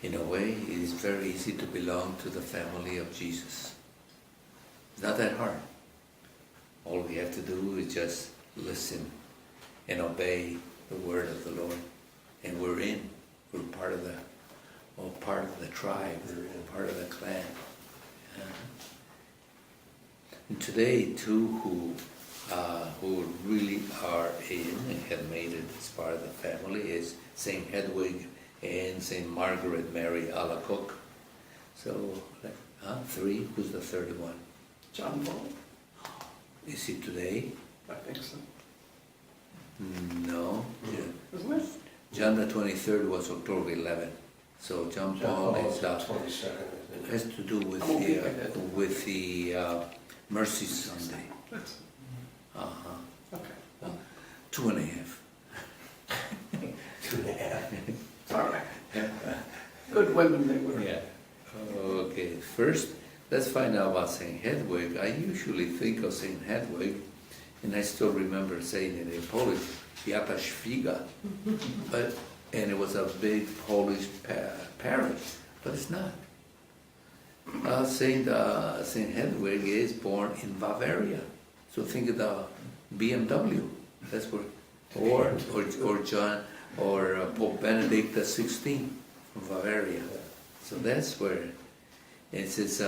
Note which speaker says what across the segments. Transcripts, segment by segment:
Speaker 1: In a way, it is very easy to belong to the family of Jesus. It's not that hard. All we have to do is just listen and obey the word of the Lord. And we're in. We're part of the tribe. We're part of the clan. And today, two who really are in and have made it as part of the family is St. Hedwig and St. Margaret Mary Alacoque. So, three. Who's the third one?
Speaker 2: John Paul?
Speaker 1: Is he today?
Speaker 2: I think so.
Speaker 1: No.
Speaker 2: Isn't it?
Speaker 1: John the 23rd was October 11th. So John Paul is
Speaker 3: 22nd.
Speaker 1: has to do with the Mercy Sunday.
Speaker 2: Okay.
Speaker 1: 2.5.
Speaker 3: 2.5.
Speaker 2: All right. Good women they were.
Speaker 1: Yeah. Okay. First, let's find out about Saint Hedwig. I usually think of Saint Hedwig, and I still remember saying it in Polish, Beata Świga, and it was a big Polish parish, but it's not. Saint Hedwig is born in Bavaria, so think of the BMW. That's where, or John or Pope Benedict XVI from Bavaria. So that's where it says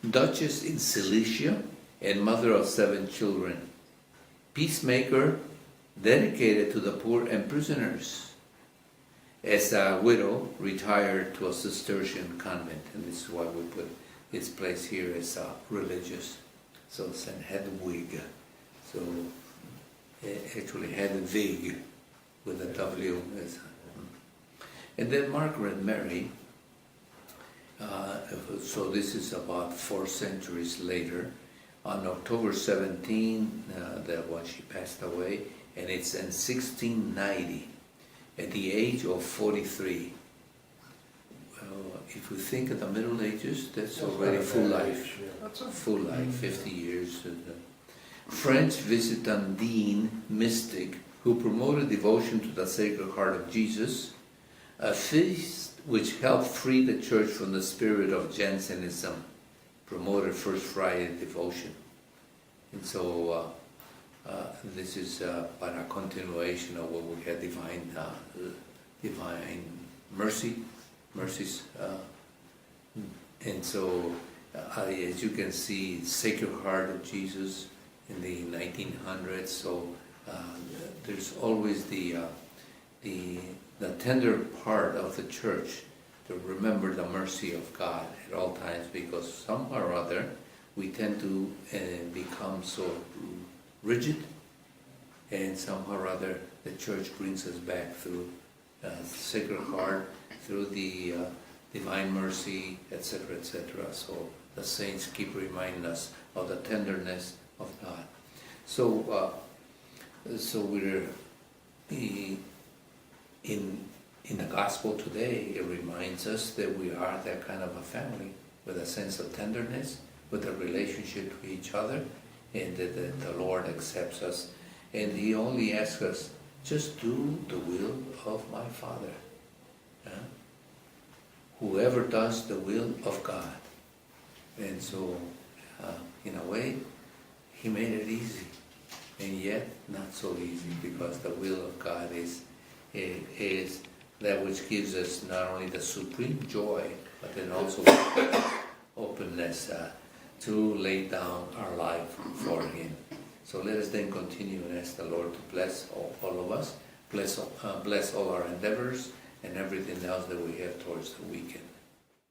Speaker 1: Duchess in Silesia and mother of 7 children, peacemaker, dedicated to the poor and prisoners. As a widow, retired to a Cistercian convent, and this is why we put its place here as religious. So Saint Hedwig. So actually Hedwig with a W. And then Margaret Mary. So this is about 4 centuries later. On October 17, that was she passed away, and it's in 1690, at the age of 43. If we think of the Middle Ages, that's already full life.
Speaker 2: That's a
Speaker 1: Full life, 50 years. French Visitandine mystic who promoted devotion to the Sacred Heart of Jesus, a feast which helped free the Church from the spirit of Jansenism, promoted First Friday devotion. And so this is but a continuation of what we had divine mercies. And so as you can see, Sacred Heart of Jesus in the 1900s, so there's always the tender part of the Church to remember the mercy of God at all times, because somehow or other we tend to become so rigid, and somehow or other the Church brings us back through Sacred Heart, through the divine mercy, etc., etc. So the saints keep reminding us of the tenderness of God. So we're in the gospel today. It reminds us that we are that kind of a family with a sense of tenderness, with a relationship to each other, and that the Lord accepts us. And He only asks us, just do the will of my Father. Whoever does the will of God. And so, in a way, He made it easy, and yet not so easy, because the will of God is that which gives us not only the supreme joy, but then also openness to lay down our life for Him. So let us then continue and ask the Lord to bless all of us, bless all our endeavors, and everything else that we have towards the weekend.